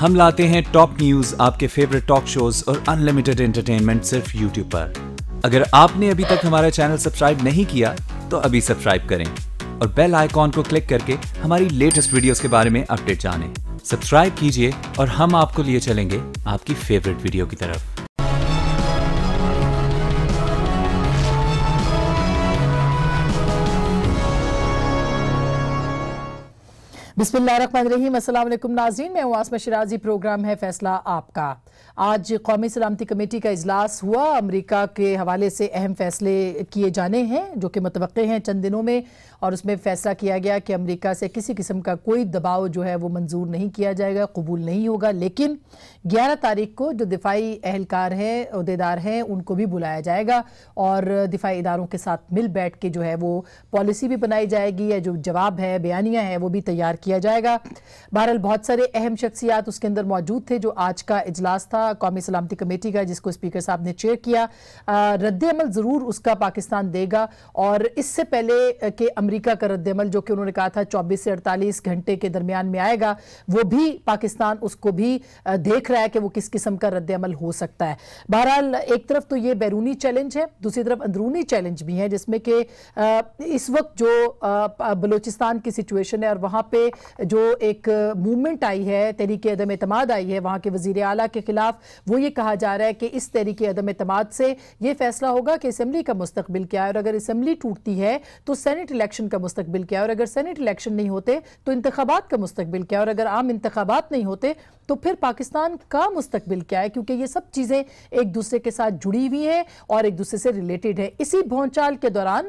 हम लाते हैं top news, आपके फेवरेट टॉक शोज और अनलिमिटेड एंटरटेनमेंट सिर्फ यूट्यूब पर। अगर आपने अभी तक हमारा चैनल सब्सक्राइब नहीं किया तो अभी सब्सक्राइब करें और बेल आइकॉन को क्लिक करके हमारी लेटेस्ट वीडियोस के बारे में अपडेट जानें। सब्सक्राइब कीजिए और हम आपको लिए चलेंगे आपकी फेवरेट वीडियो की तरफ। बिस्मिल्लाहिर्रहमानिर्रहीम। अस्सलाम वालेकुम नाज़रीन, मैं हूं आसमा शिराजी। प्रोग्राम है फैसला आपका। आज कौमी सलामती कमेटी का इजलास हुआ। अमेरिका के हवाले से अहम फैसले किए जाने हैं जो कि मुतवक्के हैं चंद दिनों में, और उसमें फैसला किया गया कि अमेरिका से किसी किस्म का कोई दबाव जो है वो मंजूर नहीं किया जाएगा, कबूल नहीं होगा। लेकिन 11 तारीख को जो दिफाई अहलकार हैं, अहदेदार हैं, उनको भी बुलाया जाएगा और दिफाई इदारों के साथ मिल बैठ के जो है वो पॉलिसी भी बनाई जाएगी, या जो जवाब है, बयानिया है, वो भी तैयार किया जाएगा। बहरहाल बहुत सारे अहम शख्सियात उसके अंदर मौजूद थे। जो आज का इजलास था कौमी सलामती कमेटी का, जिसको स्पीकर साहब ने चेयर किया, रद्द-ए-अमल ज़रूर उसका पाकिस्तान देगा। और इससे पहले कि अमेरिका का रद्द-ए-अमल जो कि उन्होंने कहा था 24 से 48 घंटे के दरमियान में आएगा, वो भी पाकिस्तान उसको भी देख रहा है कि वो किस किस्म का रद्द-ए-अमल हो सकता है। बहरहाल एक तरफ तो ये बैरूनी चैलेंज है, दूसरी तरफ अंदरूनी चैलेंज भी है, जिसमें कि इस वक्त जो बलूचिस्तान की सिचुएशन है और वहाँ पे जो एक मूवमेंट आई है, तहरीक अदम एतमाद आई है वहाँ के वज़ीर आला के खिलाफ, वो ये कहा जा रहा है कि इस तहरीक अदम एतमाद से ये फैसला होगा कि असम्बली का मुस्तकबिल क्या है, और अगर असम्बली टूटती है तो सेनेट इलेक्शन का मुस्तकबिल क्या है, और अगर सेनेट इलेक्शन नहीं होते तो इंतखाबात का मुस्तकबिल क्या है, और अगर आम इंतखाबात नहीं होते तो फिर पाकिस्तान का मुस्तकबिल क्या है, क्योंकि ये सब चीज़ें एक दूसरे के साथ जुड़ी हुई हैं और एक दूसरे से रिलेटेड है। इसी भौंचाल के दौरान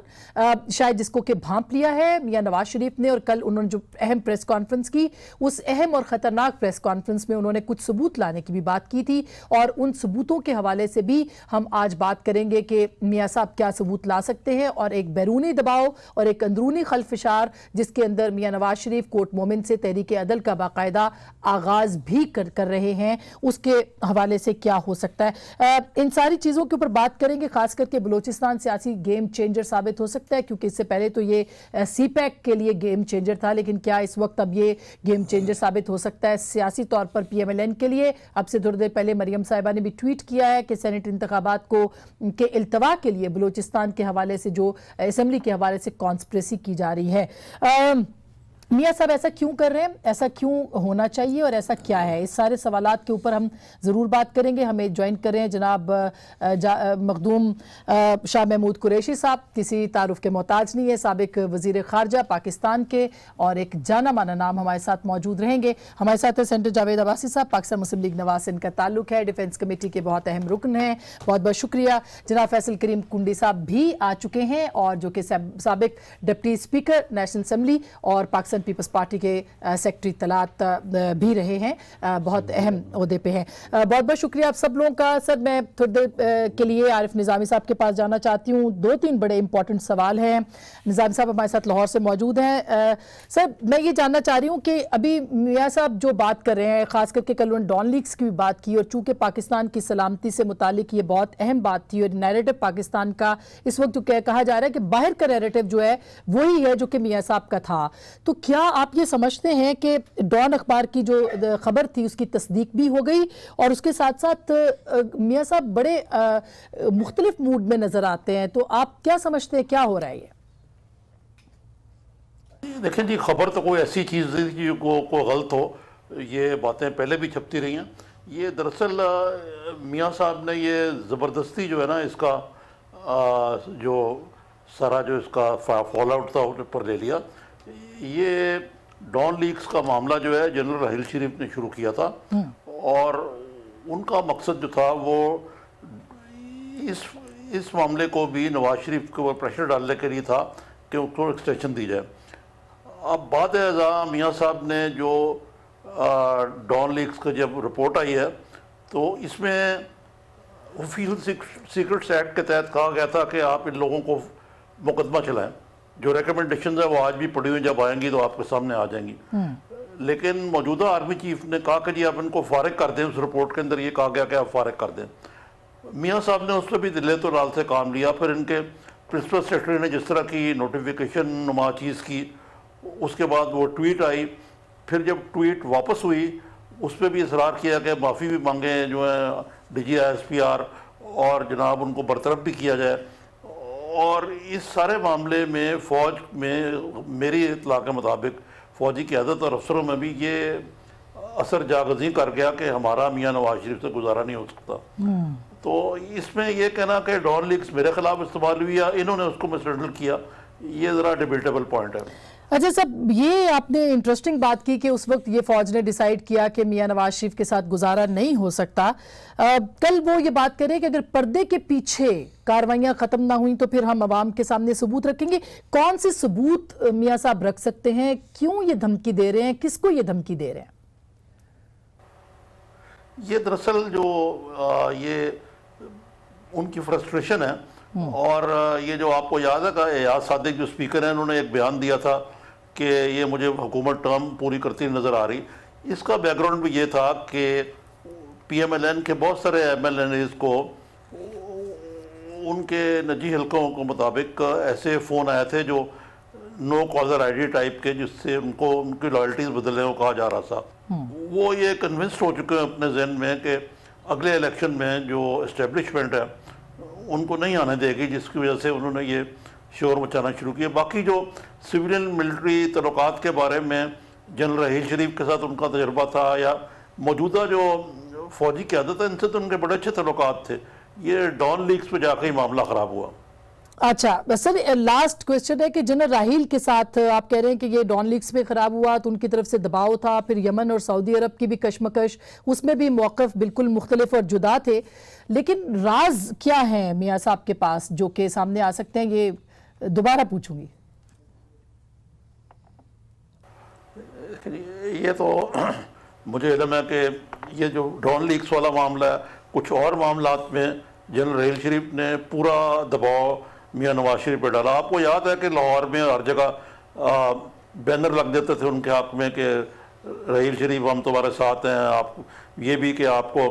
शायद जिसको कि भांप लिया है मियां नवाज शरीफ ने, और कल उन्होंने जो अहम प्रेस कॉन्फ्रेंस की, उस अहम और ख़तरनाक प्रेस कॉन्फ्रेंस में उन्होंने कुछ सबूत लाने की भी बात की थी, और उन सबूतों के हवाले से भी हम आज बात करेंगे कि मियां साहब क्या सबूत ला सकते हैं, और एक बैरूनी दबाव और एक अंदरूनी खलफिशार जिसके अंदर मियां नवाज शरीफ कोर्ट मोमिन से तहरीक अदल का बाकायदा आगाज भी कर रहे हैं, उसके हवाले से क्या हो सकता है। इन सारी चीज़ों के ऊपर बात करेंगे। खास करके बलूचिस्तान सियासी गेम चेंजर साबित हो सकता है, क्योंकि इससे पहले तो ये सीपैक के लिए गेम चेंजर था, लेकिन क्या इस वक्त अब ये गेम चेंजर साबित हो सकता है सियासी तौर पर PMLN के लिए। अब से थोड़ी देर पहले मरियम साहिबा ने भी ट्वीट किया है कि सेनेट इंतखाबात को के इल्तवा के लिए बलूचिस्तान के हवाले से, जो असम्बली के हवाले से कॉन्स्पिरेसी की जा रही है। मियां साहब ऐसा क्यों कर रहे हैं, ऐसा क्यों होना चाहिए और ऐसा क्या है, इस सारे सवालात के ऊपर हम ज़रूर बात करेंगे। हमें ज्वाइन कर रहे हैं जनाब मखदूम शाह महमूद कुरैशी साहब, किसी तारुफ के मोहताज नहीं है, साबिक वज़ीर ख़ारजा पाकिस्तान के, और एक जाना माना नाम हमारे साथ मौजूद रहेंगे। हमारे साथ है सेंटर जावेद अब्बासी साहब, पाकिस्तान मुस्लिम लीग नवाज से इनका ताल्लुक है, डिफेंस कमेटी के बहुत अहम रुकन हैं, बहुत बहुत शुक्रिया। जनाब फैसल करीम कुंडी साहब भी आ चुके हैं, और जो कि साबिक डिप्टी स्पीकर नेशनल असम्बली और पाकिस्तान पीपल्स पार्टी के सेक्रेटरी तलात भी रहे हैं, बहुत अहम ओहदे पे हैं। बहुत बहुत शुक्रिया आप सब लोगों का। सर मैं थोड़ी देर के लिए आरिफ निज़ामी साहब के पास जाना चाहती हूँ। 2-3 बड़े इंपॉर्टेंट सवाल हैं। निज़ामी साहब हमारे साथ लाहौर से मौजूद हैं। सर मैं ये जानना चाह रही हूँ कि अभी मियां साहब जो बात कर रहे हैं, ख़ास करके कल उन्होंने डॉन लीग्स की भी बात की, और चूँकि पाकिस्तान की सलामती से मुतालिक ये बहुत अहम बात थी, और नैरेटिव पाकिस्तान का इस वक्त जो कहा जा रहा है कि बाहर का नैरेटिव जो है वही है जो कि मियां साहब का था, तो क्या आप ये समझते हैं कि डॉन अखबार की जो खबर थी उसकी तस्दीक भी हो गई, और उसके साथ साथ मियां साहब बड़े मुख्तलिफ मूड में नजर आते हैं, तो आप क्या समझते हैं क्या हो रहा है? ये देखें जी, खबर तो कोई ऐसी चीज़ नहीं को गलत हो, ये बातें पहले भी छपती रही हैं। ये दरअसल मियां साहब ने ये ज़बरदस्ती जो है ना, इसका जो सारा जो इसका फॉल आउट था उस पर ले लिया। ये डॉन लीग्स का मामला जो है जनरल राहिल शरीफ ने शुरू किया था, और उनका मकसद जो था वो इस मामले को भी नवाज शरीफ के ऊपर प्रेशर डालने के लिए था कि उसको एक्सटेंशन दी जाए। अब बाद मियां साहब ने जो डॉन लीग्स का जब रिपोर्ट आई है, तो इसमें ऑफिशियल सीक्रेट्स एक्ट के तहत कहा गया था कि आप इन लोगों को मुकदमा चलाएं। जो रिकमेंडेशन है वो आज भी पड़ी हुई, जब आएंगी तो आपके सामने आ जाएंगी। लेकिन मौजूदा आर्मी चीफ ने कहा कि जी आप इनको फारिग कर दें। उस रिपोर्ट के अंदर ये कहा गया कि आप फारिग कर दें। मियां साहब ने उस पर भी दिले तो लाल से काम लिया। फिर इनके प्रिंसिपल सेक्रेटरी ने जिस तरह की नोटिफिकेशन नुमा चीज़ की, उसके बाद वो ट्वीट आई। फिर जब ट्वीट वापस हुई, उस पर भी इसरार किया कि माफ़ी भी मांगे जो है DGISPR और जनाब उनको बरतरफ भी किया जाए। और इस सारे मामले में फ़ौज में मेरी इत्तला के मुताबिक फ़ौजी क़यादत और अफसरों में भी ये असर जागज़ी कर गया कि हमारा मियाँ नवाज शरीफ से गुजारा नहीं हो सकता। तो इसमें यह कहना कि डॉन लीक्स मेरे खिलाफ इस्तेमाल हुई या इन्होंने उसको मिसहैंडल किया, ये ज़रा डिबेटेबल पॉइंट है। अच्छा साहब, ये आपने इंटरेस्टिंग बात की कि उस वक्त ये फौज ने डिसाइड किया कि मियां नवाज शरीफ के साथ गुजारा नहीं हो सकता। कल वो ये बात करें कि अगर पर्दे के पीछे कार्रवाइयां खत्म ना हुई तो फिर हम अवाम के सामने सबूत रखेंगे। कौन से सबूत मियां साहब रख सकते हैं? क्यों ये धमकी दे रहे हैं? किसको ये धमकी दे रहे हैं? ये दरअसल जो ये उनकी फ्रस्ट्रेशन है, और ये जो आपको याद है कि एयाज सादिक जो स्पीकर हैं उन्होंने एक बयान दिया था कि ये मुझे हुकूमत टर्म पूरी करती नज़र आ रही। इसका बैकग्राउंड भी ये था कि PMLN के बहुत सारे MLNAs को उनके निजी हलकों के मुताबिक ऐसे फ़ोन आए थे जो नो कॉलर ID टाइप के, जिससे उनको उनकी लॉयल्टीज़ बदलने को कहा जा रहा था। वो ये कन्विंस्ड हो चुके हैं अपने जहन में कि अगले इलेक्शन में जो इस्टेब्लिशमेंट है उनको नहीं आने देगी, जिसकी वजह से उन्होंने ये शोर मचाना शुरू किया। बाकी जो सिविलियन मिलिट्री तल्लुकात के बारे में जनरल राहील शरीफ के साथ उनका तजर्बा था, या मौजूदा जो फौजी क़यादत है इनसे तो उनके बड़े अच्छे तल्लुकात थे। ये डॉन लीक्स पे जाकर ही मामला ख़राब हुआ। अच्छा सर, लास्ट क्वेश्चन है कि जनरल राहील के साथ आप कह रहे हैं कि ये डॉन लीक्स में खराब हुआ तो उनकी तरफ से दबाव था, फिर यमन और सऊदी अरब की भी कशमकश, उसमें भी मौक़िफ़ बिल्कुल मुख्तलिफ और जुदा थे। लेकिन राज क्या है मियाँ साहब के पास जो कि सामने आ सकते हैं? ये दोबारा पूछूंगी। ये तो मुझे इल्म है कि ये जो डॉन लीक्स वाला मामला है, कुछ और मामलात में जनरल राहील शरीफ ने पूरा दबाव मियाँ नवाज शरीफ पर डाला। आपको याद है कि लाहौर में हर जगह बैनर लग देते थे उनके हक में कि राहील शरीफ हम तुम्हारे साथ हैं, आप ये भी कि आपको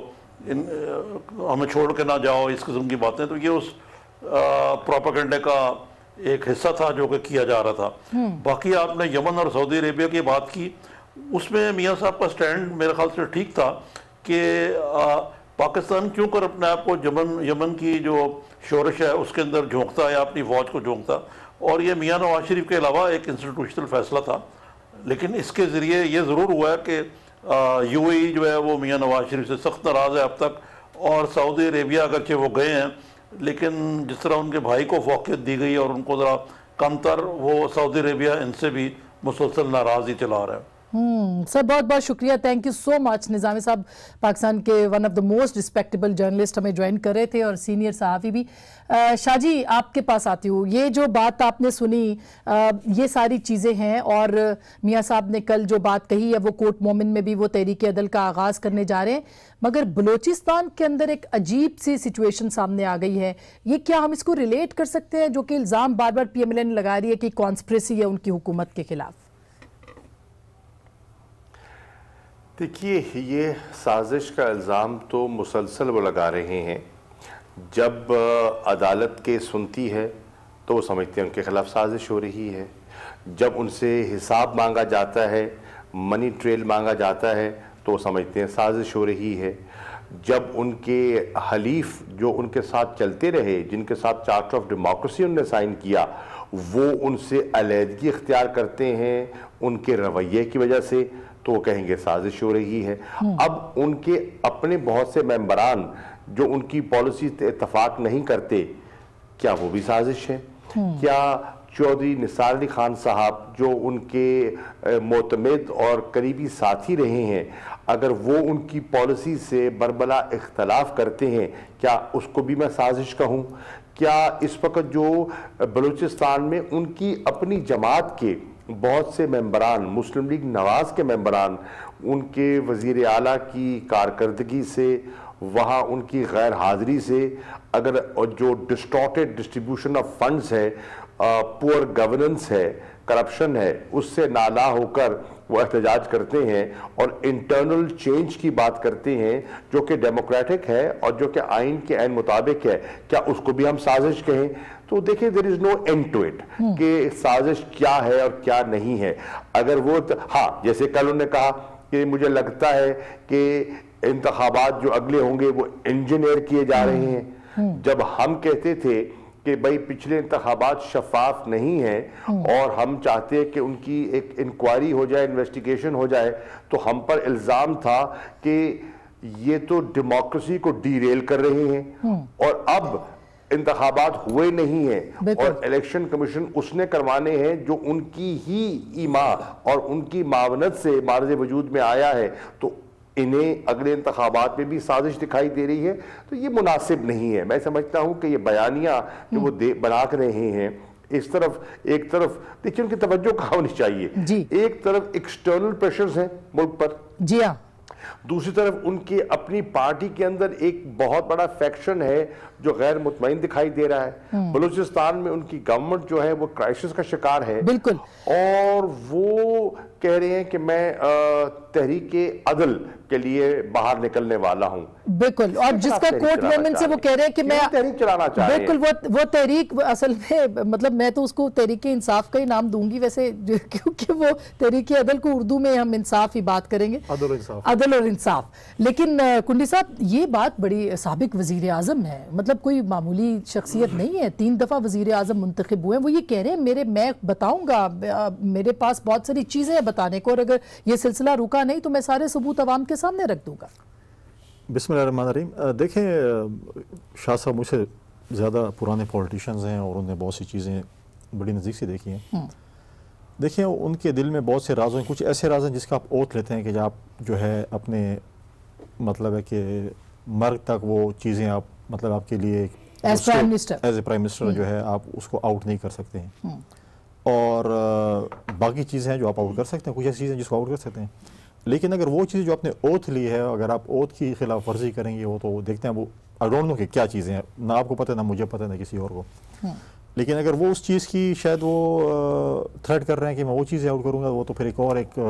हमें छोड़ के ना जाओ, इस किस्म की बातें। तो ये उस प्रोपेगेंडे का एक हिस्सा था जो कि किया जा रहा था। बाकी आपने यमन और सऊदी अरेबिया की बात की, उसमें मियाँ साहब का स्टैंड मेरे ख्याल से ठीक था कि पाकिस्तान क्यों कर अपने आप को यमन की जो शोरश है उसके अंदर झोंकता है या अपनी फौज को झोंकता। और ये मियाँ नवाज शरीफ के अलावा एक इंस्टीट्यूशनल फैसला था, लेकिन इसके ज़रिए ये ज़रूर हुआ है कि UAE जो है वो मियाँ नवाज शरीफ से सख्त नाराज़ है अब तक। और सऊदी अरेबिया अगरचे वो गए हैं, लेकिन जिस तरह उनके भाई को फौकियत दी गई और उनको ज़रा कमतर, वो सऊदी अरेबिया इनसे भी मुसलसल नाराज़ ही चला रहा है। सर बहुत बहुत शुक्रिया, थैंक यू सो मच। निज़ामी साहब पाकिस्तान के one of the most respectable journalist हमें ज्वाइन कर रहे थे और सीनियर सहाफ़ी भी। शाहजी आपके पास आती हूँ, ये जो बात आपने सुनी ये सारी चीज़ें हैं, और मियाँ साहब ने कल जो बात कही है वो कोर्ट मोमिन में भी वो तहरीक अदल का आगाज़ करने जा रहे हैं, मगर बलूचिस्तान के अंदर एक अजीब सी सिचुएशन सामने आ गई है। ये क्या हम इसको रिलेट कर सकते हैं जो कि इल्ज़ाम बार बार PMLN लगा रही है कि कॉन्स्पिरेसी है उनकी हुकूमत के खिलाफ? देखिए, ये साजिश का इल्ज़ाम तो मुसलसल वो लगा रहे हैं। जब अदालत केस सुनती है तो वो समझते हैं उनके खिलाफ साजिश हो रही है। जब उनसे हिसाब मांगा जाता है, मनी ट्रेल मांगा जाता है, तो वो समझते हैं साजिश हो रही है। जब उनके हलीफ जो उनके साथ चलते रहे, जिनके साथ चार्टर ऑफ डेमोक्रेसी उन्होंने साइन किया, वो उनसे अलहदगी इख्तियार करते हैं उनके रवैये की वजह से, तो वो कहेंगे साजिश हो रही है। अब उनके अपने बहुत से मेंबरान जो उनकी पॉलिसी से इत्तफाक नहीं करते, क्या वो भी साजिश है? क्या चौधरी निसार अली खान साहब जो उनके मोतमिद और करीबी साथी रहे हैं, अगर वो उनकी पॉलिसी से बरबला इख्तलाफ करते हैं, क्या उसको भी मैं साजिश कहूँ? क्या इस वक्त जो बलूचिस्तान में उनकी अपनी जमात के बहुत से मेंबरान, मुस्लिम लीग नवाज के मेंबरान, उनके वज़ीर आला की कारकर्दगी से, वहाँ उनकी गैर हाज़िरी से, अगर जो डिस्टॉर्टेड डिस्ट्रीब्यूशन ऑफ फंड्स है, पुअर गवर्नेंस है, करप्शन है, उससे नाला होकर वो एहतजाज करते हैं और इंटरनल चेंज की बात करते हैं जो कि डेमोक्रेटिक है और जो कि आइन के ऐन मुताबिक है, क्या उसको भी हम साजिश कहें? तो देखिए, there is no end to it कि साजिश क्या है और क्या नहीं है। अगर वो हाँ, जैसे कल उन्होंने कहा कि मुझे लगता है कि इंतखाबात जो अगले होंगे वो इंजीनियर किए जा रहे हैं। जब हम कहते थे कि भाई पिछले इंतखाबात शफाफ नहीं है और हम चाहते हैं कि उनकी एक इंक्वायरी हो जाए, इन्वेस्टिगेशन हो जाए, तो हम पर इल्ज़ाम था कि ये तो डेमोक्रेसी को डीरेल कर रहे हैं। और अब इंतखाबात हुए नहीं हैं और इलेक्शन कमीशन उसने करवाने हैं जो उनकी ही ईमा और उनकी मावनत से मार्ज़ वजूद में आया है, तो इन्हें अगले इंतखाबात में भी साजिश दिखाई दे रही है। तो ये मुनासिब नहीं है। मैं समझता हूं कि ये बयानियां जो वो बना रहे हैं, इस तरफ एक तरफ देखिए उनकी तवज्जो कहाँ होनी चाहिए। एक तरफ एक्सटर्नल प्रेशर्स हैं मुल्क पर, जी हाँ, दूसरी तरफ उनकी अपनी पार्टी के अंदर एक बहुत बड़ा फैक्शन है जो गैर मुतमईन दिखाई दे रहा है। बलूचिस्तान में उनकी गवर्नमेंट जो है वो क्राइसिस का शिकार है, बिल्कुल, और वो कह रहे हैं कि मैं तहरीके अदल के लिए बाहर निकलने वाला हूं। बिल्कुल, और जिसका कोर्ट मोमेंट से वो कह रहे हैं कि मैं तहरीक चलाना चाह रहे हैं। बिल्कुल, वो तहरीक असल में मतलब मैं तो उसको तहरीक इंसाफ का ही नाम दूंगी वैसे, क्योंकि वो तहरीक अदल को उर्दू में हम इंसाफ ही बात करेंगे, अदल और इंसाफ। लेकिन कुंडी साहब, ये बात बड़ी साबिक वजीर आजम है, मतलब कोई मामूली शख्सियत नहीं है, 3 दफा वजीर आजम मुंतखब हुए हैं। वो ये कह रहे हैं मैं बताऊंगा, मेरे पास बहुत सारी चीजें हैं बताने को, और अगर ये सिलसिला रुका नहीं तो मैं सारे सबूत अवाम के सामने रख दूंगा। बिस्मिल्लाहिर्रहमानिर्रहीम। देखें, शाह साहब मुझसे ज़्यादा पुराने पॉलिटिशियंस हैं और उन्होंने बहुत सी चीज़ें बड़ी नज़दीक से देखी हैं। देखिए, उनके दिल में बहुत से राज हैं, कुछ ऐसे राज हैं जिसका आप ओथ लेते हैं कि आप जो है अपने मतलब है कि मर्ग तक वो चीज़ें आप मतलब आपके लिए एज ए प्राइम मिनिस्टर जो है आप उसको आउट नहीं कर सकते हैं। और बाकी चीज़ें हैं जो आप आउट कर सकते हैं, कुछ ऐसी चीज़ें जिसको आउट कर सकते हैं। लेकिन अगर वो चीज़ जो आपने ओथ ली है, अगर आप ओथ की खिलाफ वर्जी करेंगे, वो तो देखते हैं वो आई डोंट नो कि क्या चीज़ें हैं, ना आपको पता है ना मुझे पता है ना किसी और को। लेकिन अगर वो उस चीज़ की शायद वो थ्रेट कर रहे हैं कि मैं वो चीज़ें आउट करूँगा, वो तो फिर एक और एक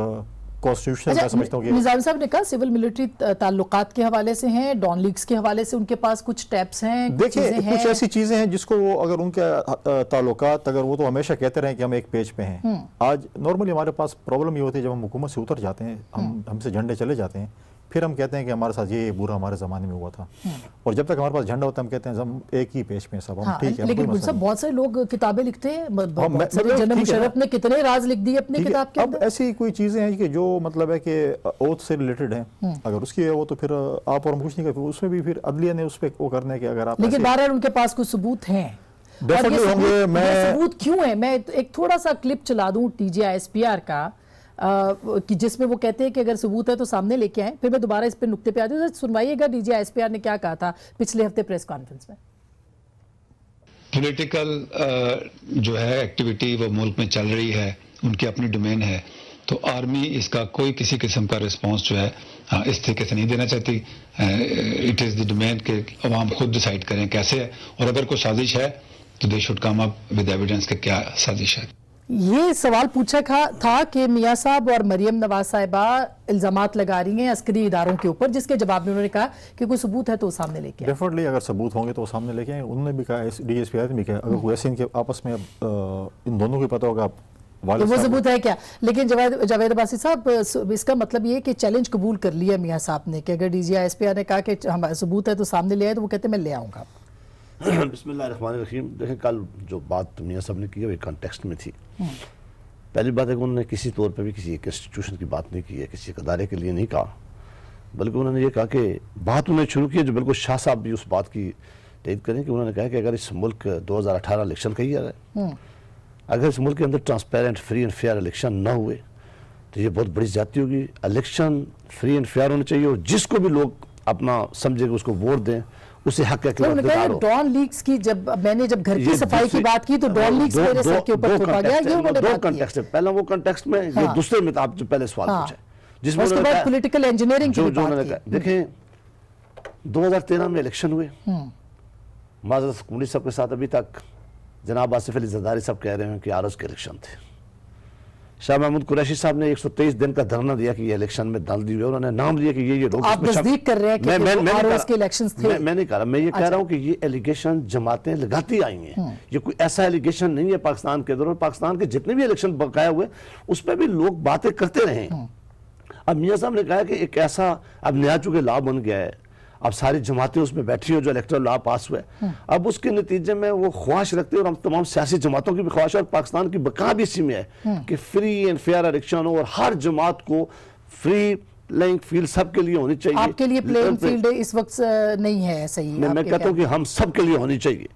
कॉन्स्टिट्यूशन मैं समझता हूँ कि निज़ाम साहब ने कहा सिविल मिलिट्री ताल्लुकात के हवाले से हैं, डॉन लीग्स के हवाले से उनके पास कुछ टैप्स हैं। देखिए, कुछ ऐसी चीज़ें हैं जिसको वो अगर उनके ताल्लुकात अगर वो तो हमेशा कहते रहे कि हम एक पेज पे हैं। आज नॉर्मली हमारे पास प्रॉब्लम ये होती है जब हम हुकूमत से उतर जाते हैं, हमसे झंडे चले जाते हैं, फिर हम कहते हैं कि हमारे साथ ये बुरा हमारे ज़माने में हुआ था। और जब तक हमारे पास झंडा होता है हम कहते हैं हम एक ही पेज पे सब, हम ठीक है। लेकिन सब बहुत सारे लोग किताबें लिखते हैं, जनरल मुशर्रफ ने कितने राज लिख दिए अपनी किताब के अंदर। अब ऐसी कोई चीज़ें हैं कि जो मतलब है कि ओथ से रिलेटेड हैं, अगर उसकी है वो तो फिर आप और हम कुछ नहीं कर, उसमें भी फिर अदलिया ने उस पर वो करने के अगर आप, लेकिन बहरहाल उनके पास कुछ सबूत हैं। सबूत क्यों है? मैं एक थोड़ा सा क्लिप चला दूं TJISPR का कि जिसमें वो कहते हैं कि अगर सबूत है तो सामने लेके आए, फिर मैं दोबारा इस पे नुक्ते पे आती हूँ। सुनवाइएगा DJISPR ने क्या कहा था पिछले हफ्ते प्रेस कॉन्फ्रेंस में। पॉलिटिकल जो है एक्टिविटी वो मुल्क में चल रही है, उनकी अपनी डोमेन है, तो आर्मी इसका कोई किसी किस्म का रिस्पांस जो है इस तरीके से नहीं देना चाहती। इट इज़ द डोमेन के अवाम खुद डिसाइड करें कैसे है, और अगर कोई साजिश है तो they should come up with evidence कि क्या साजिश है। ये सवाल पूछा था कि मियां साहब और मरियम नवाज साहिबा इल्जामात लगा रही हैं अस्करी इदारों के ऊपर, जिसके जवाब में उन्होंने कहा कि कोई सबूत है तो सामने लेके आए। डेफिनेटली अगर सबूत होंगे तो सामने लेके आए। उन्होंने भी कहा, DSPR ने भी कहा, अगर कोई ऐसे इनके आपस में इन दोनों को पता होगा तो वो सबूत है क्या। लेकिन जावेद अब्बासी साहब, इसका मतलब ये कि चैलेंज कबूल कर लिया मियां साहब ने कि अगर DJISPR ने कहा कि हमारा सबूत है तो सामने ले आए, तो वो कहते मैं ले आऊँगा। बिस्मिल्लाहिर्रहमानिर्रहीम। देखें, कल जो बात मियां साहब ने की वो एक कॉन्टेक्स्ट में थी। पहली बात है कि उन्होंने किसी तौर पे भी किसी एक इंस्टीट्यूशन की बात नहीं की है, किसी एक अदारे के लिए नहीं कहा, बल्कि उन्होंने ये कहा कि बात उन्होंने शुरू की है जो बिल्कुल शाह साहब भी उस बात की तैयद करें कि उन्होंने कहा कि अगर इस मुल्क 2018 इलेक्शन कही जा रहा है, अगर इस मुल्क के अंदर transparent, free and fair election ना हुए तो ये बहुत बड़ी ज्यादती होगी। इलेक्शन फ्री एंड फेयर होने चाहिए और जिसको भी लोग अपना समझे कि उसको वोट दें, उसे हक है कि डॉन लीग्स की मैंने जब घर की सफाई की बात की तो डॉन लीग्स मेरे सर के ऊपर थोपा गया। ये उन्होंने दो कॉन्टेक्स्ट है, पहला वो कॉन्टेक्स्ट में, ये दूसरे में आप जो पहले सवाल पूछा जिसमें उसके बाद पॉलिटिकल इंजीनियरिंग की उन्होंने कहा। देखें, 2013 में इलेक्शन हुए, माजरत कुंडी साहब के साथ अभी तक जनाब आसिफ अली जरदारी साहब कह रहे हैं कि आरज के इलेक्शन थे। शाह महमूद कुरैशी साहब ने 123 दिन का धरना दिया कि ये इलेक्शन में दाल दी हुई, उन्होंने नाम लिया कि ये लोग आप नजदीक कर रहे हैं कि आरओएस के इलेक्शंस थे। मैं नहीं कह रहा, मैं ये कह रहा हूं कि ये एलिगेशन जमातें लगाती आई हैं। ये कोई ऐसा एलिगेशन नहीं है पाकिस्तान के दौरान, पाकिस्तान के जितने भी इलेक्शन बकाया हुए उस पर भी लोग बातें करते रहे हैं। अब मियाँ साहब ने कहा कि एक ऐसा अब नया चूंकि लॉ बन गया है, अब सारी जमातें उसमें बैठी हो जो इलेक्टोरल लॉ पास हुआ है, अब उसके नतीजे में वो ख्वाहिश रखते हैं और हम तमाम सियासी जमातों की भी ख्वाहिश और पाकिस्तान की बका भी इसी में है कि फ्री एंड फेयर इलेक्शन हो और हर जमात को फ्री प्लेइंग फील्ड सबके लिए होनी चाहिए। आपके लिए प्लेइंग फील्ड इस वक्त नहीं है सही? मैं कहता हूँ कि हम सबके लिए होनी चाहिए।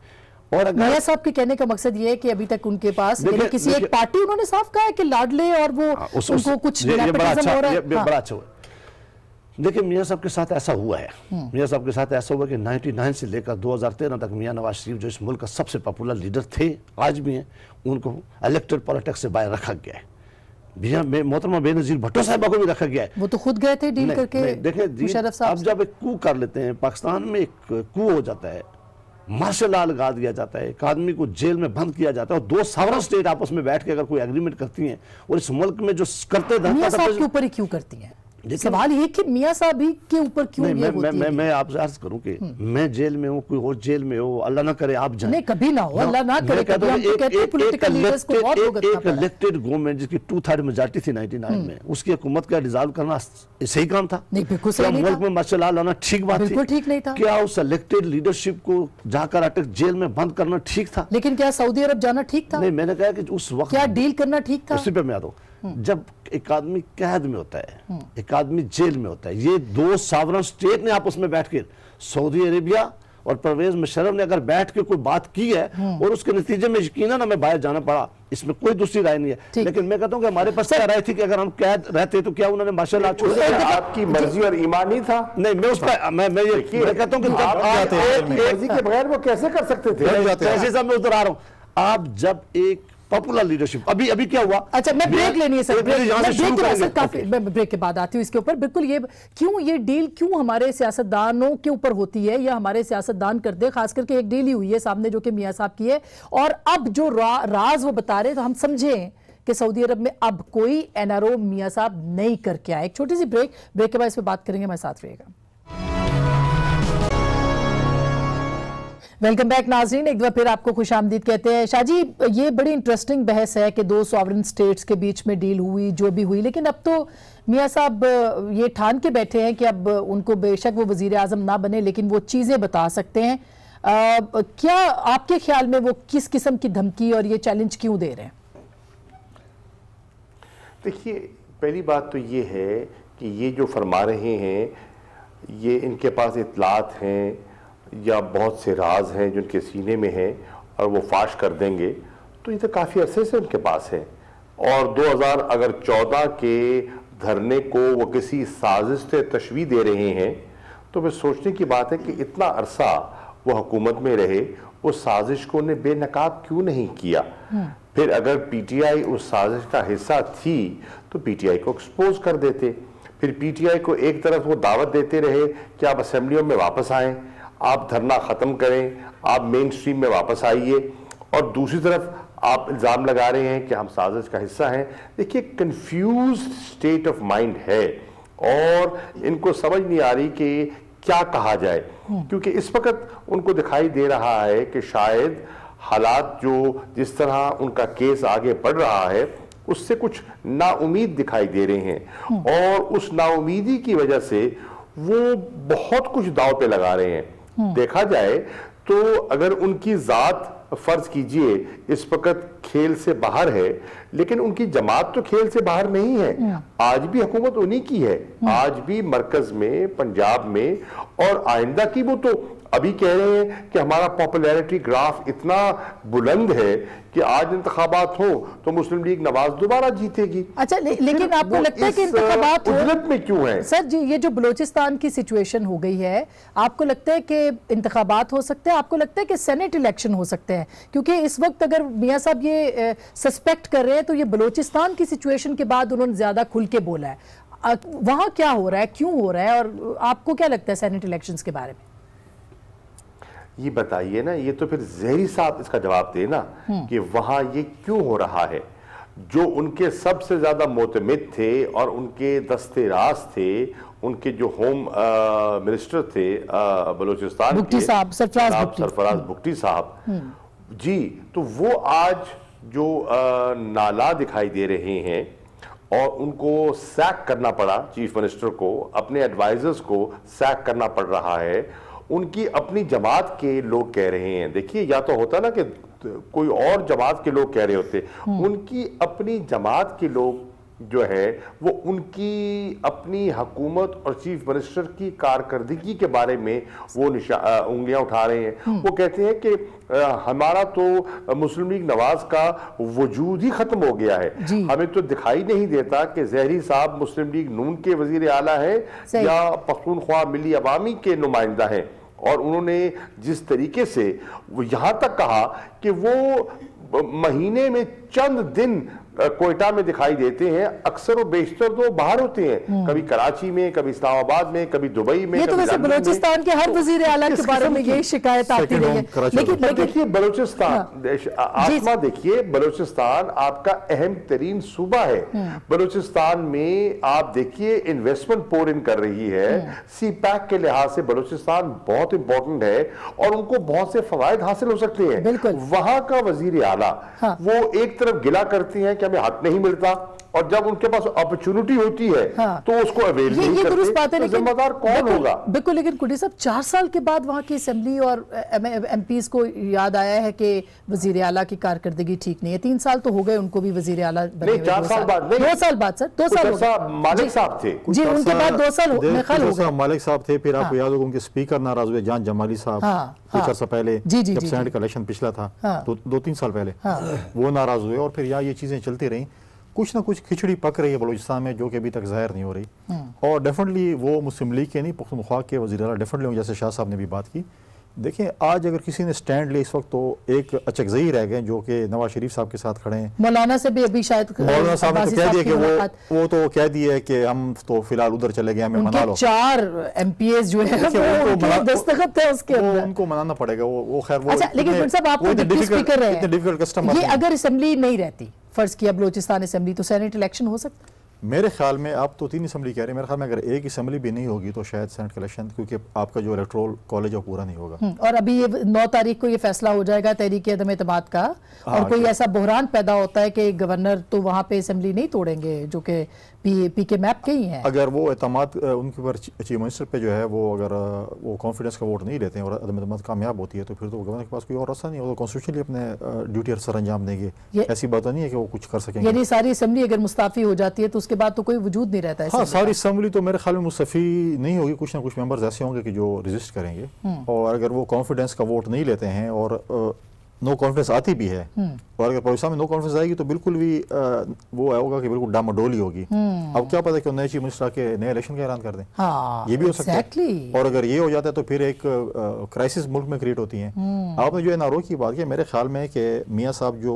और अगर मियां साहब के कहने का मकसद ये है कि अभी तक उनके पास किसी एक पार्टी, उन्होंने साफ कहा है कि लाडले और वो उनको कुछ नेपोटिज्म हो रहा है। बड़ा अच्छा हुआ। देखिए मियां साहब के साथ ऐसा हुआ है, मियां साहब के साथ ऐसा हुआ कि 99 से लेकर 2013 तक मियां नवाज शरीफ जो इस मुल्क का सबसे पॉपुलर लीडर थे, आज भी हैं, उनको इलेक्टेड पॉलिटिक्स से बाहर रखा गया है। मोहतरमा बेनजीर भुट्टो साहबा को भी रखा गया है। वो तो खुद गए थे डील करके। देखिए अब जब एक कू कर लेते हैं, पाकिस्तान में एक कू हो जाता है, मार्शल लॉ लगा दिया जाता है, एक आदमी को जेल में बंद किया जाता है और दो सॉवरेन स्टेट आपस में बैठ के अगर कोई एग्रीमेंट करती हैं और इस मुल्क में जो करते मियां साहब के ऊपर ही क्यों करती हैं? सवाल ये कि मियां साहब ही के ऊपर क्यों ये होती है? मैं आपसे अर्ज करूं कि मैं जेल में हूं, कोई और जेल में हो, अल्लाह ना करे आप जाएं। नहीं कभी ना हो, अल्लाह ना करे। कभी हम तो कहते हैं पॉलिटिकल लीडर्स को बहुत भुगतना पड़ा। एक इलेक्टेड गवर्नमेंट जिसकी 2/3 मेजॉरिटी थी 99 में, उसकी हुकूमत का डिसॉल्व करना सही काम था? नहीं, बिल्कुल सही नहीं था। मुल्क में मार्शल लॉ लाना ठीक बात थी? बिल्कुल ठीक नहीं था। क्या उस इलेक्टेड लीडरशिप को जाकर अटक जेल में बंद करना ठीक था? लेकिन क्या सऊदी अरब जाना ठीक था? नहीं, मैंने कहा कि उस वक्त क्या डील करना ठीक था? उसी पे मैं आता हूं। जब एक आदमी कैद में होता है, एक आदमी जेल में होता है, ये दो सॉवरेन स्टेट ने आपस में बैठ के, सऊदी अरेबिया और परवेज मुशर्रफ ने अगर बैठ के कोई बात की है और उसके नतीजे में यकीनन हमें बाहर जाना पड़ा, इसमें कोई दूसरी राय नहीं है। लेकिन मैं कहता हूं कि हमारे पास क्या राय थी कि अगर हम कैद रहते तो क्या उन्होंने मार्शल लॉ छोड़ दिया? आपकी मर्जी और ईमान ही था। नहीं, मैं उस पर मैं कहता हूं कि मर्जी के बगैर वो कैसे कर सकते थे? जैसे साहब मैं उधर आ रहा हूं। आप जब एक पॉपुलर लीडरशिप अभी क्या हुआ? अच्छा, मैं ब्रेक लेनी है सर, ब्रेक के बाद आती हूँ इसके ऊपर। बिल्कुल, ये डील क्यों हमारे सियासतदानों के ऊपर होती है या हमारे सियासतदान करते हैं? खास करके एक डील ही हुई है सामने जो कि मियां साहब की है, और अब जो राज वो बता रहे, तो हम समझें कि सऊदी अरब में अब कोई एनआरओ मियां साहब नहीं करके आए। एक छोटी सी ब्रेक के बाद इस पर बात करेंगे, हमारे साथ रहिएगा। वेलकम बैक नाज़रीन, एक बार फिर आपको खुशामदीद कहते हैं। शाह जी, ये बड़ी इंटरेस्टिंग बहस है कि दो सॉवरेन स्टेट्स के बीच में डील हुई जो भी हुई, लेकिन अब तो मियां साहब ये ठान के बैठे हैं कि अब उनको बेशक वो वजीर आजम ना बने लेकिन वो चीज़ें बता सकते हैं। क्या आपके ख्याल में वो किस किस्म की धमकी और ये चैलेंज क्यों दे रहे हैं? देखिए, पहली बात तो ये है कि ये जो फरमा रहे हैं, ये इनके पास इतलात हैं या बहुत से राज हैं जो उनके सीने में हैं और वो फाश कर देंगे, तो ये तो काफ़ी अरसे से उनके पास है। और 2014 के धरने को वो किसी साजिश से तशवीह दे रहे हैं, तो फिर सोचने की बात है कि इतना अरसा वो हुकूमत में रहे, उस साजिश को उन्हें बेनकाब क्यों नहीं किया? फिर अगर पीटीआई उस साजिश का हिस्सा थी तो पीटीआई को एक्सपोज कर देते। फिर पीटीआई को एक तरफ वो दावत देते रहे कि आप असेंबलियों में वापस आएँ, आप धरना ख़त्म करें, आप मेन स्ट्रीम में वापस आइए, और दूसरी तरफ आप इल्ज़ाम लगा रहे हैं कि हम साजिश का हिस्सा हैं। देखिए, कंफ्यूज स्टेट ऑफ माइंड है और इनको समझ नहीं आ रही कि क्या कहा जाए, क्योंकि इस वक्त उनको दिखाई दे रहा है कि शायद हालात जो जिस तरह उनका केस आगे बढ़ रहा है उससे कुछ नाउमीद दिखाई दे रहे हैं, और उस नाउमीदी की वजह से वो बहुत कुछ दाव पे लगा रहे हैं। देखा जाए तो अगर उनकी जात फर्ज कीजिए इस वक्त खेल से बाहर है, लेकिन उनकी जमात तो खेल से बाहर नहीं है। आज भी हुकूमत उन्हीं की है, आज भी मरकज में, पंजाब में, और आइंदा की वो तो अभी कह रहे हैं कि हमारा पॉपुलैरिटी ग्राफ इतना बुलंद है कि आज इंतखाबात हो तो मुस्लिम लीग नवाज दोबारा जीतेगी। अच्छा, लेकिन आपको लगता है कि इंतखाबात उजलत में क्यों है? सर जी, ये जो बलूचिस्तान की सिचुएशन हो गई है, आपको लगता है कि इंतखाबात हो सकते हैं? आपको लगता है कि सेनेट इलेक्शन हो सकते हैं? क्योंकि इस वक्त अगर मियां साहब ये सस्पेक्ट कर रहे हैं तो ये बलूचिस्तान की सिचुएशन के बाद उन्होंने ज्यादा खुल के बोला है। वहां क्या हो रहा है, क्यों हो रहा है, और आपको क्या लगता है सेनेट इलेक्शंस के बारे में? ये बताइए ना, ये तो फिर ज़हरी साहब इसका जवाब देना कि वहां ये क्यों हो रहा है। जो उनके सबसे ज्यादा मोतमिद थे और उनके दस्ते राज थे, उनके जो होम मिनिस्टर थे बलूचिस्तान के, सरफराज भुट्टी साहब जी, तो वो आज जो नाला दिखाई दे रहे हैं और उनको सैक करना पड़ा, चीफ मिनिस्टर को, अपने एडवाइजर्स को सैक करना पड़ रहा है, उनकी अपनी जमात के लोग कह रहे हैं। देखिए, या तो होता ना कि कोई और जमात के लोग कह रहे होते, उनकी अपनी जमात के लोग जो है वो उनकी अपनी हुकूमत और चीफ मिनिस्टर की कारकर्दगी के बारे में वो उंगलियां उठा रहे हैं। वो कहते हैं कि हमारा तो मुस्लिम लीग नवाज का वजूद ही खत्म हो गया है, हमें तो दिखाई नहीं देता कि ज़हरी साहब मुस्लिम लीग नून के वजीर आला है या पख्तूनख्वा मिली अवामी के नुमाइंदा है। और उन्होंने जिस तरीके से वो यहां तक कहा कि वो महीने में चंद दिन कोयटा में दिखाई देते हैं, अक्सर और बेशतर तो बाहर होते हैं, कभी कराची में, कभी इस्लामाबाद में, कभी दुबई में। ये तो वैसे बलूचिस्तान के हर वजीर आला के बारे में यही शिकायत आती रही है। लेकिन देखिए बलूचिस्तान, आसमा देखिए, बलूचिस्तान आपका अहम तरीन सूबा है। बलूचिस्तान में आप देखिए इन्वेस्टमेंट पोर इन कर रही है, सी पैक के लिहाज से बलूचिस्तान बहुत इंपॉर्टेंट है और उनको बहुत से फवायद हासिल हो सकते हैं। वहां का वजीर आला वो एक तरफ गिला करते हैं कि हमें हक नहीं मिलता, और जब उनके पास अपॉर्चुनिटी होती है तो उसको अवेल नहीं करते। दुरुस्त बात है, लेकिन जिम्मेदार कौन होगा? बिल्कुल, लेकिन कुडी साहब 4 साल के बाद वहां की असेंबली और एमपीज को याद आया है कि वजीर आला की कारकर्दगी ठीक नहीं है। 3 साल तो हो गए उनको भी वजीर आला बने, 4 साल बाद, 2 साल बाद सर, 2 साल मालिक साहब थे जी, उनके बाद 2 साल मालिक साहब थे। फिर आपको याद होगा उनके स्पीकर नाराज हुए, जान जमाली साहब, कुछ अर्सा पहले जब सेनेट का इलेक्शन पिछला था, 2-3 साल पहले, वो नाराज हुए और फिर यहाँ ये चीजें चलती रही। कुछ ना कुछ खिचड़ी पक रही है बलूचिस्तान में जो कि अभी तक जाहिर नहीं हो रही। और डेफिनेटली वो मुस्लिम लीग के नहीं, पख्तूनख्वा के वज़ीर आला डेफिनेटली होंगे, जैसे शाह साहब ने भी बात की। देखें, आज अगर किसी ने स्टैंड लिया इस वक्त तो एक अचकजई रह गए जो कि नवाज शरीफ साहब के साथ खड़े हैं। मौलाना से भी अभी शायद मौलाना साहब ने तो कह दिया कि वो तो कह दिया है कि हम तो फिलहाल उधर चले गए, हमें मना लो। 4 MPs जो है वो दस्तखत है उसके अंदर, उनको मनाना पड़ेगा। वो खैर वो, अच्छा, लेकिन साहब आप डिप्टी स्पीकर रहे हैं, डिफिकल्ट कस्टमर। ये अगर असेंबली नहीं रहती, फर्ज किया बलूचिस्तान असेंबली, तो सेनेट इलेक्शन हो सकता? मेरे ख्याल में आप तो 3 असेंबली कह रहे हैं, मेरे ख्याल में अगर एक असेंबली भी नहीं होगी तो शायद सेनेट का इलेक्शन, क्योंकि आपका जो इलेक्टोरल कॉलेज है पूरा नहीं होगा। और अभी ये 9 तारीख को ये फैसला हो जाएगा तहरीक अदम एतमाद का, और कोई ऐसा बहरान पैदा होता है कि गवर्नर तो वहां पे असेंबली नहीं तोड़ेंगे जो कि पी के मैप के ही हैं। अगर वो एतमाद उनके ऊपर चीफ मिनिस्टर पे जो है वो अगर वो कॉन्फिडेंस का वोट नहीं लेते हैं और अदम एतमाद कामयाब होती है तो फिर तो गवर्नर के पास कोई और रास्ता नहीं है, वो कॉन्स्टिट्यूशनली अपने ड्यूटी सर अंजाम देंगे। ऐसी बात नहीं है कि वो कुछ कर सकेंगे। यानी सारी असेंबली अगर मुस्ताफी हो जाती है तो उसके बाद तो कोई वजूद नहीं रहता है। हाँ, सारी असेंबली तो मेरे ख्याल में मुस्तफी नहीं होगी, कुछ ना कुछ मेंबर्स ऐसे होंगे कि जो रेजिस्ट करेंगे। और अगर वो कॉन्फिडेंस का वोट नहीं लेते हैं और नो कॉन्फिडेंस आती भी है, और अगर पाकिस्तान में नो कॉन्फिडेंस आएगी तो बिल्कुल भी वो होगा कि बिल्कुल डामाडोली होगी। अब क्या पता कि नए चीफ मिनिस्टर के नए इलेक्शन का ऐलान कर दें, ये भी हो सकता है। और अगर ये हो जाता है तो फिर एक क्राइसिस मुल्क में क्रिएट होती है। आपने जो एनआरओ की बात की, मेरे ख्याल में कि मियाँ साहब जो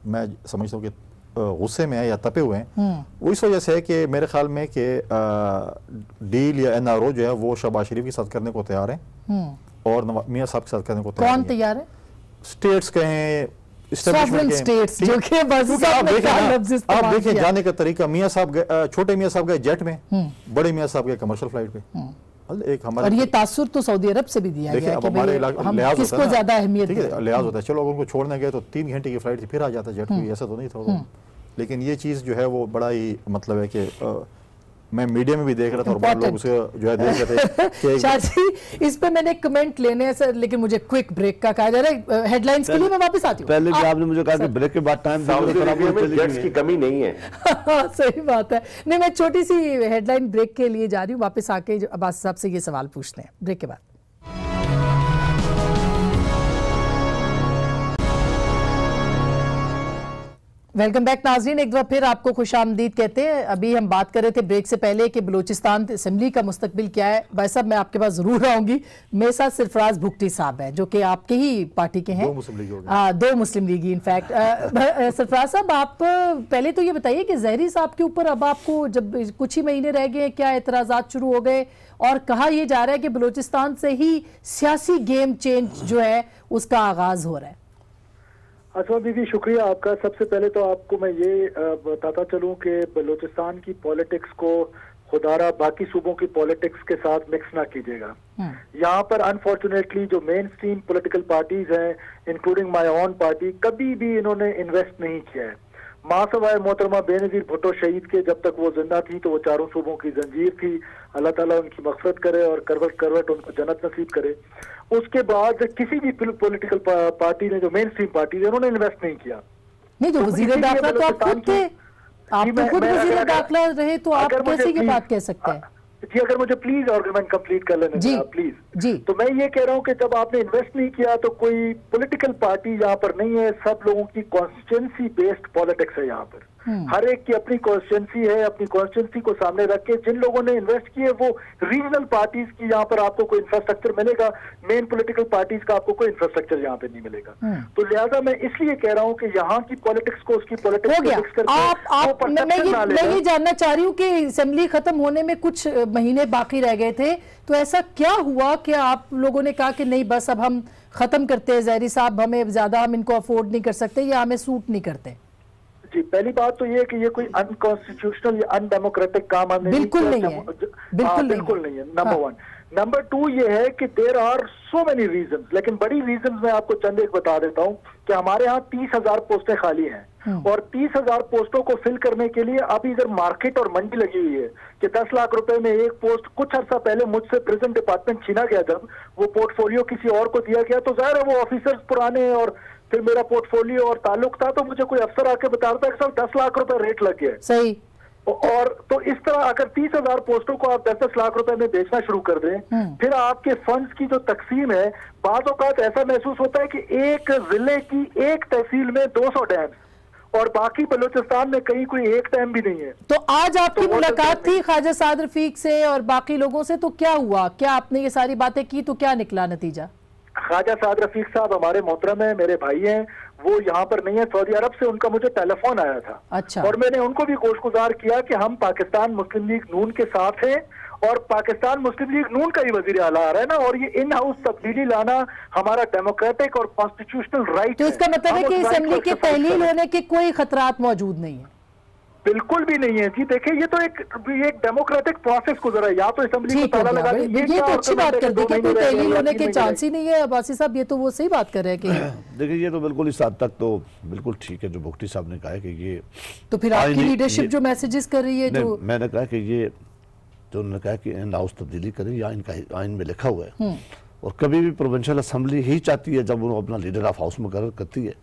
मैं समझता हूँ कि गुस्से में है या तपे हुए हैं, वो इस वजह से है कि मेरे ख्याल में कि डील या एनआरओ जो है वो शहबाज शरीफ के साथ करने को तैयार है और मियाँ साहब के साथ करने को तैयार है। कौन तैयार है? स्टेट्स कहें, स्टेट्स जो कि आप देखें जाने का तरीका, मियाँ साहब छोटे मियाँ साहब गए जेट में, बड़े मियाँ साहब गए कमर्शियल फ्लाइट पे। एक हमारे, और ये तासुर तो सऊदी अरब से भी दिया गया है कि लिहाज किसको ज्यादा अहमियत लिहाज होता है। चलो उनको छोड़ने गए तो 3 घंटे की फ्लाइट थी, फिर आ जाता जेट, कोई ऐसा तो नहीं था। लेकिन ये चीज जो है वो बड़ा ही मतलब है कि मैं मीडिया में भी देख रहा था और बहुत लोग उसे जो है देख रहे थे। शाजी, इस पे मैंने कमेंट लेने हैं सर, लेकिन मुझे क्विक ब्रेक का कहा जा रहा है। हेडलाइंस के लिए मैं वापस आती हूँ। पहले भी आपने मुझे कहा कि ब्रेक के बाद टाइम जेट्स की कमी नहीं है। सही बात है। नहीं, मैं छोटी सी हेडलाइन ब्रेक के लिए जा रही हूँ, वापस आके अब्बास साहब से ये सवाल पूछते हैं ब्रेक के बाद। वेलकम बैक नाजरीन, एक बार फिर आपको खुशामदीद कहते हैं। अभी हम बात कर रहे थे ब्रेक से पहले कि बलूचिस्तान असेंबली का मुस्तकबिल क्या है। भाई साहब, मैं आपके पास जरूर आऊंगी। मेरे साथ सरफराज भुगटी साहब हैं जो कि आपके ही पार्टी के हैं, 2 मुस्लिम लीगी इनफैक्ट। सरफराज साहब, आप पहले तो ये बताइए कि ज़हरी साहब के ऊपर अब आपको जब कुछ ही महीने रह गए, क्या एतराज़ात शुरू हो गए? और कहा यह जा रहा है कि बलूचिस्तान से ही सियासी गेम चेंज जो है उसका आगाज हो रहा है। असमा दीदी, शुक्रिया आपका। सबसे पहले तो आपको मैं ये बताता चलूं कि बलूचिस्तान की पॉलिटिक्स को खुदारा बाकी सूबों की पॉलिटिक्स के साथ मिक्स ना कीजिएगा। यहाँ पर अनफॉर्चुनेटली जो मेन स्ट्रीम पॉलिटिकल पार्टीज हैं, इंक्लूडिंग माय ओन पार्टी, कभी भी इन्होंने इन्वेस्ट नहीं किया है। माँ सवाए मोहतरमा बेनज़ीर भुट्टो शहीद के जब तक वो जिंदा थी तो वो चारों सूबों की जंजीर थी। अल्लाह ताला उनकी मग़फ़िरत करे और करवट करवट उनको जन्नत नसीब करे। उसके बाद किसी भी पॉलिटिकल पार्टी ने, जो मेन स्ट्रीम पार्टी है, उन्होंने इन्वेस्ट नहीं किया। नहीं तो वज़ीर दाखिला तो आप खुद थे, आप तो खुद वज़ीर दाखिला रहे, तो आप कैसे ये बात कह सकते हैं? जी अगर मुझे प्लीज आर्गुमेंट कंप्लीट कर लेने दें आप प्लीज जी। तो मैं ये कह रहा हूँ कि जब आपने इन्वेस्ट नहीं किया तो कोई पॉलिटिकल पार्टी यहाँ पर नहीं है, सब लोगों की कॉन्स्टिट्यूंसी बेस्ड पॉलिटिक्स है यहाँ पर। हर एक की अपनी कॉन्स्टिट्यूंसी है, अपनी कॉन्स्टिट्यूंसी को सामने रख के जिन लोगों ने इन्वेस्ट किए वो रीजनल पार्टीज की यहाँ पर आपको कोई इंफ्रास्ट्रक्चर मिलेगा, मेन पॉलिटिकल पार्टीज का आपको कोई इंफ्रास्ट्रक्चर यहाँ पे नहीं मिलेगा। तो लिहाजा मैं इसलिए कह रहा हूँ कि यहाँ की पॉलिटिक्स को उसकी पॉलिटिक्स को मिक्स करके मैं ये जानना चाह रही हूँ कि असेंबली खत्म होने में कुछ महीने बाकी रह गए थे, तो ऐसा क्या हुआ कि आप लोगों ने कहा कि नहीं बस अब हम खत्म करते हैं, ज़हरी साहब हमें ज्यादा हम इनको अफोर्ड नहीं कर सकते या हमें सूट नहीं करते? जी पहली बात तो ये कि ये कोई अनकॉन्स्टिट्यूशनल या अनडेमोक्रेटिक काम हमने बिल्कुल नहीं है, बिल्कुल नहीं है, नंबर वन। नंबर टू ये है कि there are so many reasons, लेकिन बड़ी रीजंस मैं आपको चंद एक बता देता हूँ कि हमारे यहाँ 30,000 पोस्टें खाली हैं और 30,000 पोस्टों को फिल करने के लिए अभी इधर मार्केट और मंडी लगी हुई है कि 10 लाख रुपए में एक पोस्ट। कुछ अर्सा पहले मुझसे प्रिजन डिपार्टमेंट छीना गया, जब वो पोर्टफोलियो किसी और को दिया गया तो जाहिर है वो ऑफिसर्स पुराने और फिर मेरा पोर्टफोलियो और ताल्लुक था, तो मुझे कोई अफसर आके बता रहा था कि साहब 10 लाख रुपए रेट लग गया। सही। और तो इस तरह अगर 30,000 पोस्टों को आप 10-10 लाख रुपए में बेचना शुरू कर दें, फिर आपके फंड्स की जो तकसीम है, बाज़ औक़ात ऐसा महसूस होता है कि एक जिले की एक तहसील में 200 डैम और बाकी बलूचिस्तान में कहीं कोई एक डैम भी नहीं है। तो आज आपकी मुलाकात थी ख्वाजा साद रफीक से और बाकी लोगों से, तो क्या हुआ? क्या आपने ये सारी बातें की तो क्या निकला नतीजा? ख्वाजा साद रफीक साहब हमारे मोहतरम है, मेरे भाई हैं, वो यहाँ पर नहीं है, सऊदी अरब से उनका मुझे टेलीफोन आया था। अच्छा। और मैंने उनको भी गोशगुजार किया कि हम पाकिस्तान मुस्लिम लीग नून के साथ हैं और पाकिस्तान मुस्लिम लीग नून का ही वजीर आला आ रहा है ना, और ये इन हाउस तब्दीली लाना हमारा डेमोक्रेटिक और कॉन्स्टिट्यूशनल राइट है। तो इसका मतलब है कि असेंबली के तहलील होने के कोई खतरात मौजूद नहीं है? बिल्कुल भी नहीं है जी। देखिए ये तो एक डेमोक्रेटिक प्रोसेस गुजरा है, या तो असेंबली को ताला लगा ये तो अच्छी बात कर दी कि कोई तहलील होने के चांस ही नहीं है। अब्बासी साहब ये तो वो सही बात कर रहे हैं कि देखिए ये तो बिल्कुल इस हद तक तो बिल्कुल ठीक है जो भुट्टी साहब ने कहा है कि ये तो फिर आपकी लीडरशिप जो मैसेजेस कर रही है, जो मैंने कहा कि ये जो उन्होंने कहा कि इन हाउस तब्दीली करें या इनका आइन में लिखा हुआ है, और कभी भी प्रोविंशियल असेंबली ही चाहती है जब वो अपना लीडर ऑफ हाउस मुकर्रर करती है,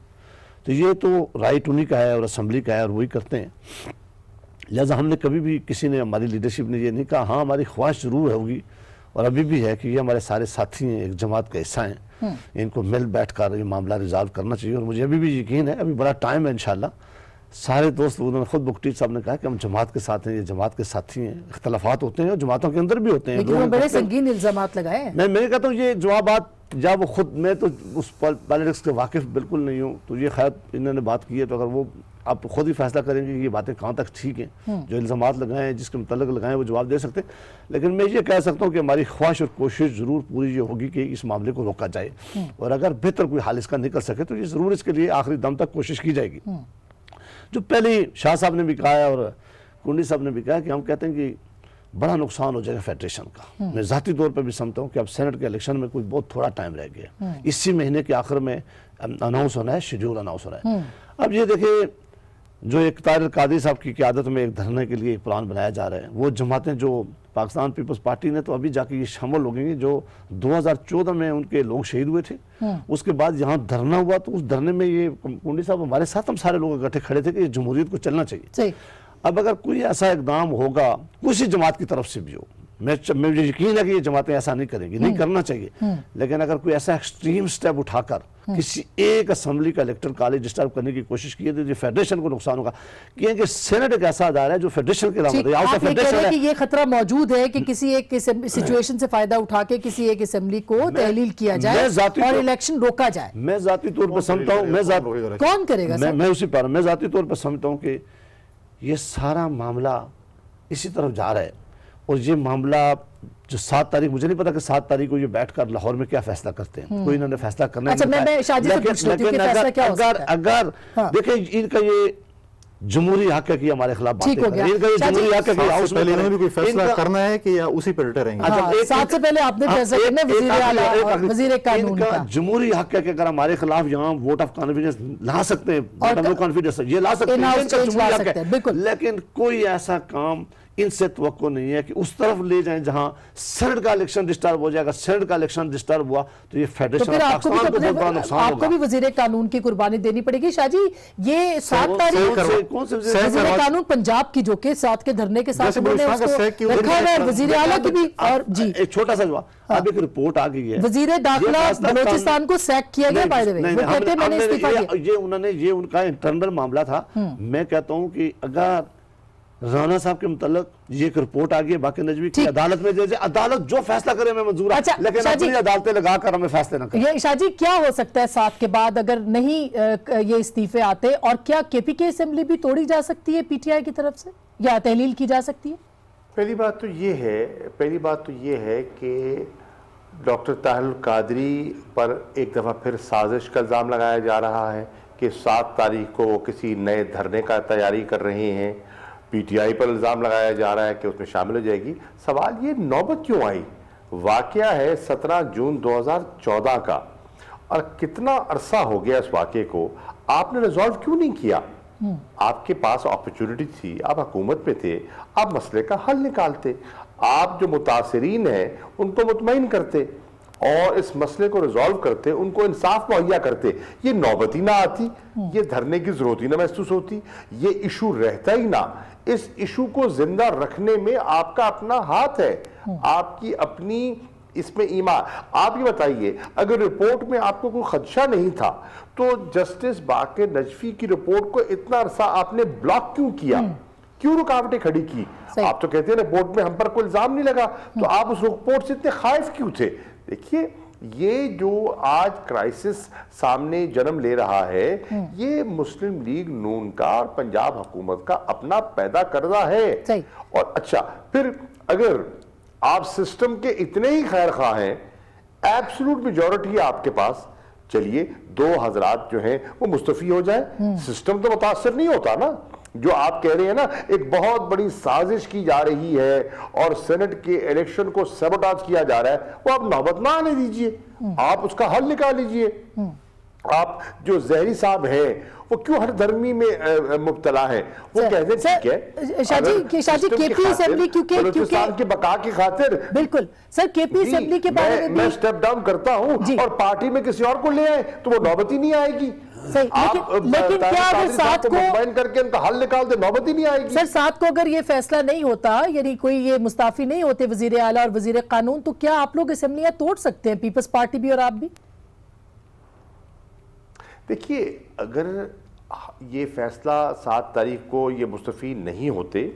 तो ये तो राइट उन्हीं का है और असेंबली का है और वही करते हैं। लिहाजा हमने कभी भी किसी ने, हमारी लीडरशिप ने ये नहीं कहा। हाँ हमारी ख्वाहिश जरूर होगी और अभी भी है कि ये हमारे सारे साथी हैं, एक जमात का हिस्सा हैं, इनको मिल बैठ कर ये मामला रिजॉल्व करना चाहिए। और मुझे अभी भी यकीन है, अभी बड़ा टाइम है इंशाल्लाह। सारे दोस्त, उन्होंने खुद भुट्टी साहब ने कहा कि हम जमात के साथ हैं, ये जमात के साथी हैं। इख्तलाफात होते हैं और जमातों के अंदर भी होते हैं, लेकिन बड़े संगीन इल्जामात लगाए हैं। मैं कहता हूँ ये जवाबात जब वो खुद, मैं तो उस पॉलिटिक्स के वाकिफ बिल्कुल नहीं हूँ, तो ये खैर इन्होंने बात की है तो अगर वो आप खुद ही फैसला करेंगे कि ये बातें कहाँ तक ठीक हैं, जो इल्ज़ामात लगाए हैं जिसके मुतल्लिक़ लगाए वो जवाब दे सकते हैं। लेकिन मैं ये कह सकता हूँ कि हमारी ख्वाहिश और कोशिश ज़रूर पूरी ये होगी कि इस मामले को रोका जाए, और अगर बेहतर कोई हाल इसका निकल सके तो ये ज़रूर इसके लिए आखिरी दम तक कोशिश की जाएगी। जो पहले शाह साहब ने भी कहा है और कुंडी साहब ने भी कहा कि हम कहते हैं कि बड़ा नुकसान हो जाएगा फेडरेशन का। मैं ज़ाती तौर पर भी समझता हूँ कि अब सेनेट के इलेक्शन में कोई बहुत थोड़ा टाइम रह गया, इसी महीने के आखिर में अनाउंस होना है, शेड्यूल अनाउंस होना है। अब ये देखिए जो एक तारिक कादरी साहब की क़यादत में एक धरने के लिए एक प्लान बनाया जा रहा है, वो जमातें जो पाकिस्तान पीपल्स पार्टी ने तो अभी जाके ये शामिल हो गई, जो 2014 में उनके लोग शहीद हुए थे, उसके बाद यहाँ धरना हुआ तो उस धरने में ये कुंडी साहब हमारे साथ, हम सारे लोग इकट्ठे खड़े थे कि जमहूरियत को चलना चाहिए। अब अगर कोई ऐसा इकदाम होगा किसी जमात की तरफ से भी हो, मुझे यकीन है कि ये जमातें ऐसा नहीं करेंगी, नहीं करना चाहिए, लेकिन अगर कोई ऐसा एक्सट्रीम स्टेप उठाकर किसी एक असेंबली का इलेक्टोरल कॉलेज डिस्टर्ब करने की कोशिश की है तो ये फेडरेशन को नुकसान होगा, क्योंकि सेनेट एक ऐसा अदारा है जो फेडरेशन के अलावा ये खतरा मौजूद है कि किसी एक सिचुएशन से फायदा उठा के किसी एक असेंबली को तहलील किया जाए और इलेक्शन रोका जाए। मैं जाती तौर पर समझता हूँ, कौन करेगा? मैं उसी पर मैं जाती तौर पर समझता हूँ कि ये सारा मामला इसी तरफ जा रहा है, और ये मामला जो 7 तारीख, मुझे नहीं पता कि 7 तारीख को ये बैठकर लाहौर में क्या फैसला करते हैं, कोई इन्होंने फैसला करना है। अच्छा, मैं शादी से पूछ लेती हूँ कि फैसला क्या हो सकता है? अगर देखिए इनका ये जमहूरी हक है कि हमारे खिलाफ बातें ठीक हो गया। करें। इनका ये जमहूरी हक है कि हाउस में पहले इन्होंने भी कोई फैसला इनका- करना है कि या उसी पर डटे रहेंगे? हाँ, साथ से पहले आपने फैसला करना है वजीर आला और वजीर कानून इनका का। जमहूरी हक है कि अगर हमारे खिलाफ यहाँ वोट ऑफ कॉन्फिडेंस ला सकते हैं, वोट ऑफ कॉन्फिडेंस ये ला सकते हैं, in-house इनका change जमहूरी ला हक सकते हैं, है। बिल्कुल। लेकिन कोई ऐसा काम इनसे तवक्को नहीं है कि उस तरफ ले जाएं जहां सेनेट का इलेक्शन डिस्टर्ब हो जाएगा। सेनेट का इलेक्शन डिस्टर्ब हुआ तो ये तो फेडरेशन फिर ऑफ आपको भी पाकिस्तान को बहुत बड़ा अपने नुकसान आपको भी होगा। वजीर कानून की कुर्बानी देनी पड़ेगी। शाहजी, ये 7 तारीख कौन से वजीर कानून पंजाब की जो के साथ के धरने के साथ जैसे उन्होंने बलूचिस्तान का उसको शेख की रखा हुआ है, वजीर आला की भी। और जी, एक छोटा सा जवाब, अब एक रिपोर्ट आ गई है, वजीर दाखिला बलूचिस्तान को सैक किया गया, बाय द वे, वो कहते हैं मैंने इस्तीफा दिया। ये उन्होंने, ये उनका इंटरनल मामला था। मैं कहता हूं कि अगर राना साहब के मुतल्लिक ये एक रिपोर्ट आ गई है बाकी नजवी की, अदालत में दे, अदालत जो फैसला करे मैं मंजूर है। अच्छा, लेकिन शाहजी, अपनी अदालतें लगाकर हमें फैसले न करें। ये शाहजी क्या हो सकता है 7 के बाद अगर नहीं ये इस्तीफे आते, और क्या केपीके असेंबली भी तोड़ी जा सकती है पीटीआई की तरफ से या तहलील की जा सकती है? पहली बात तो ये है कि डॉक्टर ताहिरुल कादरी पर एक दफ़ा फिर साजिश का इल्ज़ाम लगाया जा रहा है कि 7 तारीख को वो किसी नए धरने का तैयारी कर रहे हैं। पीटीआई पर इल्ज़ाम लगाया जा रहा है कि उसमें शामिल हो जाएगी। सवाल ये नौबत क्यों आई? वाक़या है 17 जून 2014 का, और कितना अरसा हो गया इस वाक़े को, आपने रिजॉल्व क्यों नहीं किया? आपके पास अपॉर्चुनिटी थी, आप हुकूमत में थे, आप मसले का हल निकालते, आप जो मुतासरीन हैं उनको मुतमईन करते और इस मसले को रिजॉल्व करते, उनको इंसाफ मुहैया करते। ये नौबत ही ना आती, ये धरने की जरूरत ही ना महसूस होती, ये इशू रहता ही ना। इस इशू को जिंदा रखने में आपका अपना हाथ है, आपकी अपनी इसमें ईमान। आप ये बताइए, अगर रिपोर्ट में आपको कोई खदशा नहीं था तो जस्टिस बाक़िर नजफी की रिपोर्ट को इतना अरसा आपने ब्लॉक क्यों किया? क्यों रुकावटें खड़ी की? आप तो कहते हैं रिपोर्ट में हम पर कोई इल्जाम नहीं लगा, तो आप उस रिपोर्ट से इतने खाइफ क्यों थे? देखिए, ये जो आज क्राइसिस सामने जन्म ले रहा है, ये मुस्लिम लीग नून का और पंजाब हुकूमत का अपना पैदा करदा है। और अच्छा, फिर अगर आप सिस्टम के इतने ही खैर खा हैं, एब्सोल्यूट मेजॉरिटी है आपके पास, चलिए 2 हजरात जो हैं वो मुस्तफी हो जाए, सिस्टम तो मुतासर नहीं होता ना। जो आप कह रहे हैं ना, एक बहुत बड़ी साजिश की जा रही है और सेनेट के इलेक्शन को सबोटाज किया जा रहा है, वो आप नौबत ना आने दीजिए, आप उसका हल निकाल लीजिए। आप जो जहरी साहब हैं वो क्यों हर धर्मी में मुब्तला है? वो कहते ठीक है शाहजी केपी असेंबली क्योंकि बलूचिस्तान की बका की खातिर, बिल्कुल सर, केपी असेंबली के बारे में मैं स्टेप डाउन करता हूं और पार्टी में किसी और को ले आए तो वो नौबत ही नहीं आएगी। सही, लेकिन क्या अगर 7 को मुतमईन करके उनका हल निकाल दे, नौबत ही नहीं आएगी। सर 7 को अगर ये फैसला नहीं होता, यानी कोई ये मुस्ताफी नहीं होते वजीर आला और वजीर कानून, तो क्या आप लोग असेंबलियां तोड़ सकते हैं, पीपल्स पार्टी भी और आप भी? देखिए, अगर ये फैसला 7 तारीख को ये मुस्तफी नहीं होते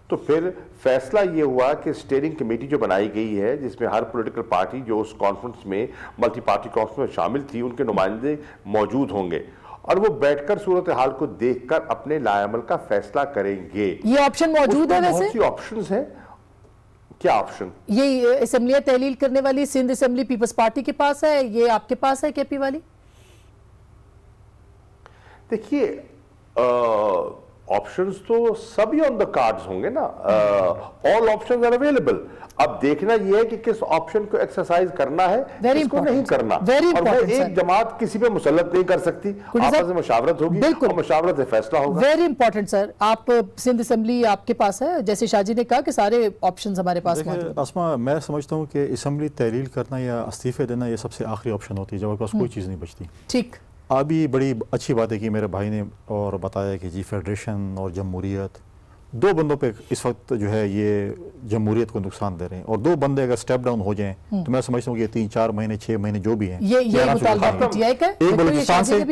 तो फिर फैसला ये हुआ कि स्टीयरिंग कमेटी जो बनाई गई है, जिसमें हर पॉलिटिकल पार्टी जो उस कॉन्फ्रेंस में, मल्टी पार्टी कॉन्फ्रेंस में शामिल थी, उनके नुमाइंदे मौजूद होंगे और वो बैठकर सूरत हाल को देखकर अपने लाएमल का फैसला करेंगे। ये ऑप्शन मौजूद है? वैसे बहुत सी ऑप्शंस हैं। क्या ऑप्शन? ये असेंबलियां तहलील करने वाली सिंध असेंबली पीपल्स पार्टी के पास है, ये आपके पास है केपी वाली? देखिए, ऑप्शंस तो सभी ऑन द कार्ड्स होंगे ना, ऑल ऑप्शंस आर अवेलेबल। अब देखना यह है कि किस ऑप्शन को एक्सरसाइज करना है, किसको नहीं करना। और वो एक जमात किसी पे मुसल्लत नहीं कर सकती, आपस में मशावरत होगी और मशावरत से फैसला होगा। Very important sir. आप सिंध असेंबली आपके पास है, जैसे शाहजी ने कहा कि सारे ऑप्शंस हमारे पास मौजूद हैं। अस्मा, मैं समझता हूँ कि असेंबली तहलील करना या इस्तीफे देना ये सबसे आखिरी ऑप्शन होती है जब आपके पास कोई चीज़ नहीं बचती। ठीक, अभी बड़ी अच्छी बात है कि मेरे भाई ने और बताया कि जी फेडरेशन और जमहूरियत, 2 बंदों पे इस वक्त जो है ये जमहूरियत को नुकसान दे रहे हैं, और 2 बंदे अगर स्टेप डाउन हो जाएं तो मैं समझता हूँ कि 3-4 महीने 6 महीने जो भी हैं, ये मुतालबा पीटीआई का, एक बलूचिस्तान से,